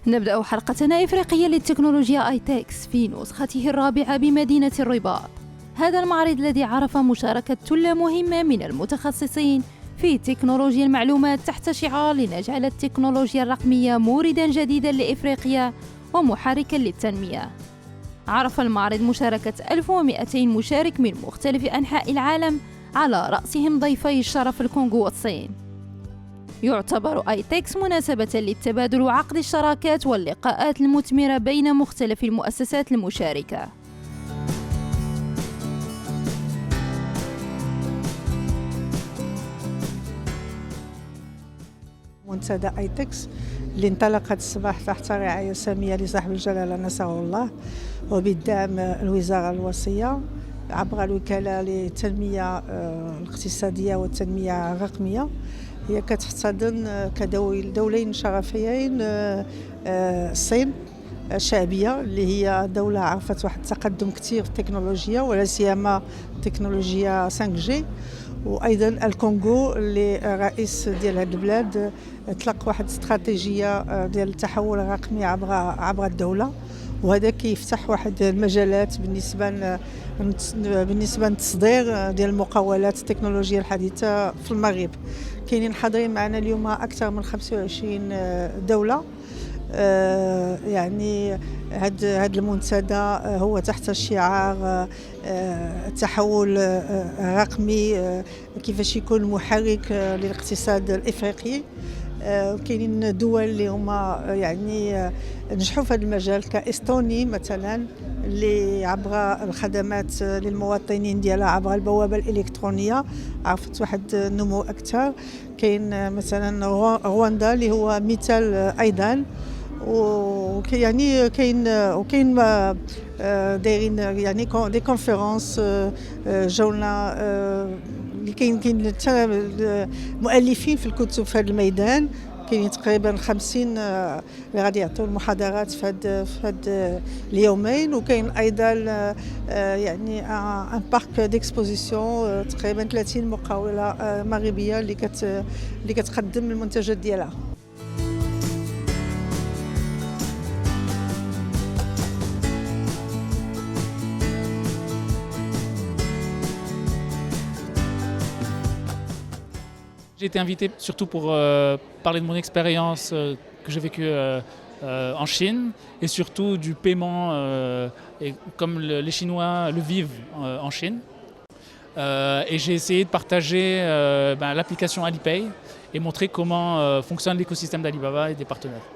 نبدأ حلقتنا إفريقية للتكنولوجيا آيتكس في نسخته الرابعة بمدينة الرباط. هذا المعرض الذي عرف مشاركة ثلة مهمة من المتخصصين في تكنولوجيا المعلومات تحت شعار لنجعل التكنولوجيا الرقمية موردا جديدا لإفريقيا ومحركا للتنمية. عرف المعرض مشاركة 1200 مشارك من مختلف أنحاء العالم، على رأسهم ضيفي الشرف الكونغو والصين. يعتبر آيتكس مناسبة للتبادل وعقد الشراكات واللقاءات المثمرة بين مختلف المؤسسات المشاركة. منتدى آيتكس اللي انطلقت الصباح تحت رعاية سامية لصاحب الجلالة نصره الله وبالدعم الوزارة الوصية عبر الوكالة للتنمية الاقتصادية والتنمية الرقمية. هي كتحتضن كدولين شرفيين الصين شعبية اللي هي دولة عرفت واحد التقدم كثير في التكنولوجيا ولا سيما تكنولوجيا 5G، وايضا الكونغو اللي رئيس ديال هذه البلاد اطلق واحد الاستراتيجيه ديال التحول الرقمي عبر الدوله، وهذا كيفتح واحد المجالات بالنسبه للتصدير ديال المقاولات التكنولوجيا الحديثه في المغرب. كاينين حاضرين معنا اليوم اكثر من 25 دوله. يعني هذا المنتدى هو تحت شعار التحول الرقمي، كيفاش يكون محرك للاقتصاد الافريقي. كاينين دول اللي هما يعني نجحوا في هذا المجال كاستوني مثلا، اللي عبر الخدمات للمواطنين ديالها عبر البوابه الالكترونيه عرفت واحد النمو اكثر. كاين مثلا رواندا اللي هو مثال ايضا، ويعني كاين دايرين يعني دي كونفيرونس جونا اللي كاين مؤلفين في الكتب في هذا الميدان. كاين تقريبا 50 اللي غادي يعطيو المحاضرات في هاد اليومين، وكاين ايضا يعني ان بارك ديكسبوزيسيون تقريبا 30 مقاوله مغربيه اللي كتقدم المنتجات ديالها. J'ai été invité surtout pour parler de mon expérience que j'ai vécue en Chine et surtout du paiement et comme les Chinois le vivent en Chine. Et j'ai essayé de partager l'application Alipay et montrer comment fonctionne l'écosystème d'Alibaba et des partenaires.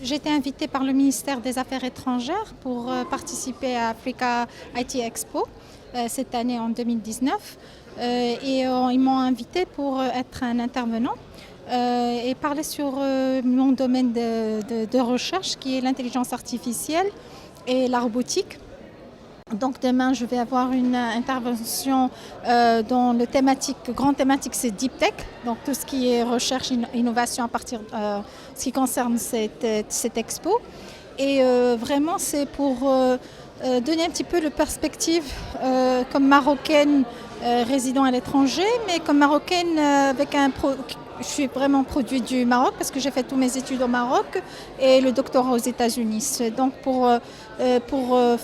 J'ai été invitée par le ministère des Affaires étrangères pour participer à Africa IT Expo cette année en 2019. Et ils m'ont invitée pour être un intervenant et parler sur mon domaine de recherche qui est l'intelligence artificielle et la robotique. Donc demain, je vais avoir une intervention dont le grand thématique, c'est Deep Tech, donc tout ce qui est recherche, innovation à partir de ce qui concerne cette expo. Et vraiment, c'est pour donner un petit peu de perspective comme Marocaine résidant à l'étranger, mais comme Marocaine je suis vraiment produit du Maroc parce que j'ai fait toutes mes études au Maroc et le doctorat aux États-Unis. Donc pour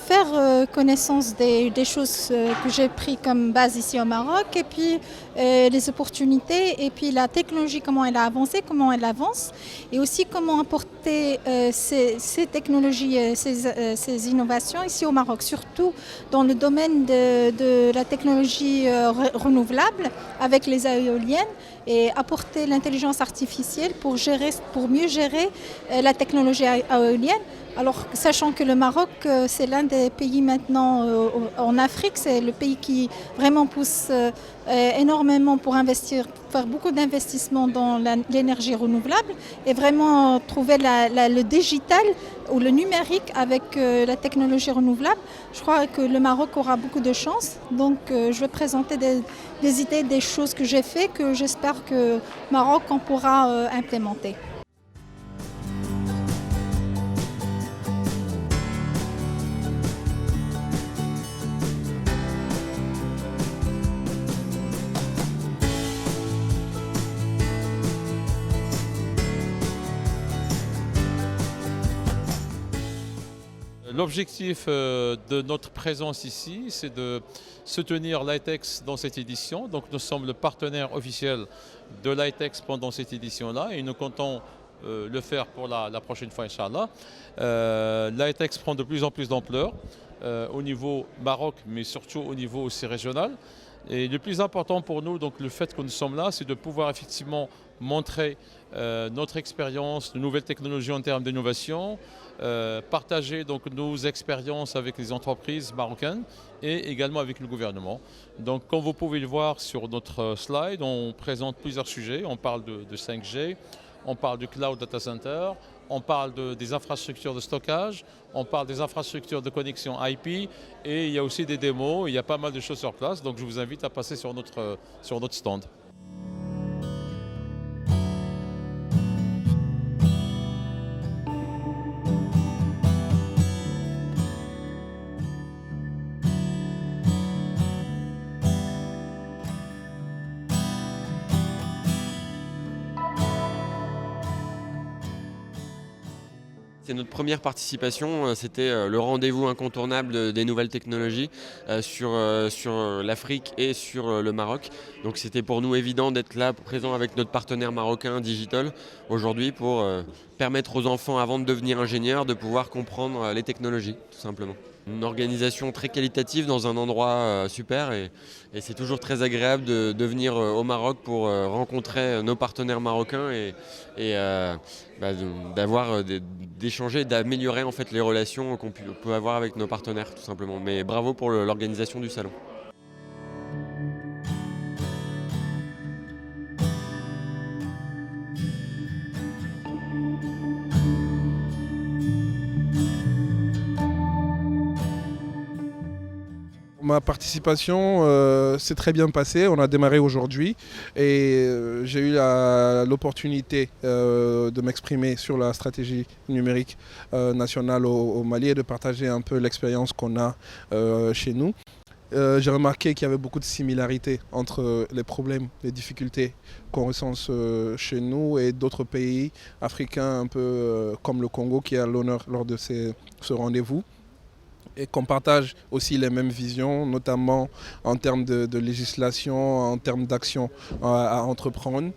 faire connaissance des choses que j'ai prises comme base ici au Maroc, et puis les opportunités, et puis la technologie, comment elle a avancé, comment elle avance, et aussi comment apporter ces technologies, ces innovations ici au Maroc, surtout dans le domaine de la technologie renouvelable avec les éoliennes, et apporter l'intelligence artificielle pour mieux gérer la technologie éolienne. Alors, sachant que le Maroc Maroc, c'est l'un des pays maintenant en Afrique, c'est le pays qui vraiment pousse énormément pour investir, faire beaucoup d'investissements dans l'énergie renouvelable et vraiment trouver le digital ou le numérique avec la technologie renouvelable. Je crois que le Maroc aura beaucoup de chance. Donc je vais présenter des idées, des choses que j'ai fait, que j'espère que Maroc on pourra implémenter. L'objectif de notre présence ici, c'est de soutenir l'ITEX dans cette édition. Donc nous sommes le partenaire officiel de l'ITEX pendant cette édition-là et nous comptons le faire pour la prochaine fois, Inch'Allah. L'ITEX prend de plus en plus d'ampleur au niveau Maroc, mais surtout au niveau aussi régional. Et le plus important pour nous, donc le fait que nous sommes là, c'est de pouvoir effectivement montrer notre expérience, de nouvelles technologies en termes d'innovation, partager donc nos expériences avec les entreprises marocaines et également avec le gouvernement. Donc comme vous pouvez le voir sur notre slide, on présente plusieurs sujets. On parle de 5G, on parle du cloud data center, on parle des infrastructures de stockage, on parle des infrastructures de connexion IP et il y a aussi des démos, il y a pas mal de choses sur place. Donc je vous invite à passer sur notre stand. C'est notre première participation, c'était le rendez-vous incontournable des nouvelles technologies sur l'Afrique et sur le Maroc. Donc c'était pour nous évident d'être là, présent avec notre partenaire marocain Digital aujourd'hui pour permettre aux enfants, avant de devenir ingénieurs, de pouvoir comprendre les technologies, tout simplement. Une organisation très qualitative dans un endroit super et c'est toujours très agréable de venir au Maroc pour rencontrer nos partenaires marocains et d'échanger, d'améliorer en fait les relations qu'on peut avoir avec nos partenaires tout simplement. Mais bravo pour l'organisation du salon. Ma participation s'est très bien passée, on a démarré aujourd'hui et j'ai eu l'opportunité de m'exprimer sur la stratégie numérique nationale au Mali et de partager un peu l'expérience qu'on a chez nous. J'ai remarqué qu'il y avait beaucoup de similarités entre les problèmes, les difficultés qu'on recense chez nous et d'autres pays africains un peu comme le Congo qui a l'honneur lors de ce rendez-vous. Et qu'on partage aussi les mêmes visions, notamment en termes de législation, en termes d'actions à entreprendre.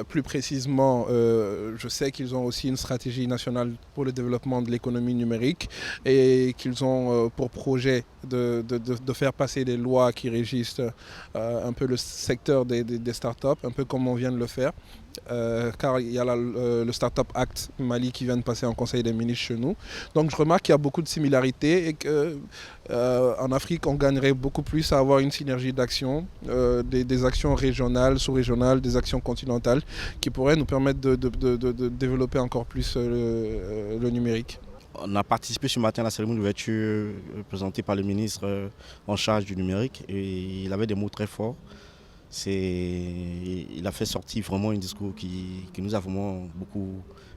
Plus précisément, je sais qu'ils ont aussi une stratégie nationale pour le développement de l'économie numérique et qu'ils ont pour projet de faire passer des lois qui régissent un peu le secteur des startups, un peu comme on vient de le faire. Car il y a le Startup Act Mali qui vient de passer en Conseil des ministres chez nous. Donc je remarque qu'il y a beaucoup de similarités et qu'en Afrique on gagnerait beaucoup plus à avoir une synergie d'actions, des actions régionales, sous-régionales, des actions continentales qui pourraient nous permettre de développer encore plus le numérique. On a participé ce matin à la cérémonie d'ouverture présentée par le ministre en charge du numérique et il avait des mots très forts. Il a fait sortir vraiment un discours qui nous a vraiment beaucoup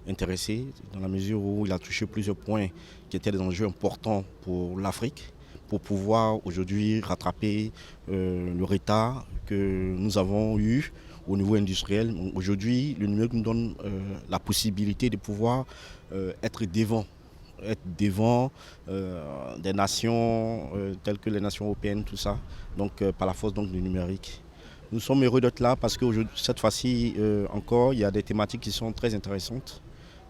intéressés dans la mesure où il a touché plusieurs points qui étaient des enjeux importants pour l'Afrique pour pouvoir aujourd'hui rattraper le retard que nous avons eu au niveau industriel. Aujourd'hui, le numérique nous donne la possibilité de pouvoir être devant des nations telles que les nations européennes, tout ça, donc par la force donc, du numérique. Nous sommes heureux d'être là parce que cette fois-ci encore, il y a des thématiques qui sont très intéressantes.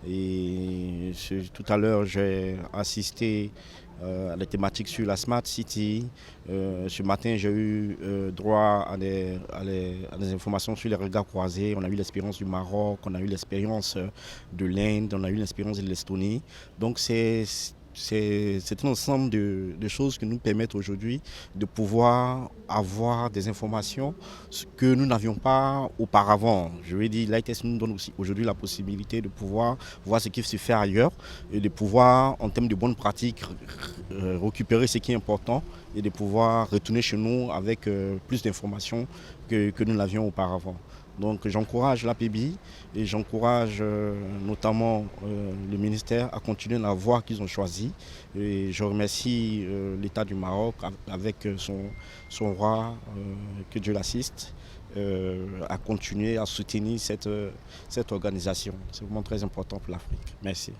Et tout à l'heure, j'ai assisté à des thématiques sur la Smart City. Ce matin, j'ai eu droit à des informations sur les regards croisés. On a eu l'expérience du Maroc, on a eu l'expérience de l'Inde, on a eu l'expérience de l'Estonie. Donc c'est c'est un ensemble de choses qui nous permettent aujourd'hui de pouvoir avoir des informations que nous n'avions pas auparavant. Je veux dire, l'ITEX nous donne aussi aujourd'hui la possibilité de pouvoir voir ce qui se fait ailleurs et de pouvoir, en termes de bonnes pratiques, récupérer ce qui est important et de pouvoir retourner chez nous avec plus d'informations que nous l'avions auparavant. Donc j'encourage l'APB et j'encourage notamment le ministère à continuer la voie qu'ils ont choisie. Et je remercie l'État du Maroc avec son roi, que Dieu l'assiste, à continuer à soutenir cette organisation. C'est vraiment très important pour l'Afrique. Merci.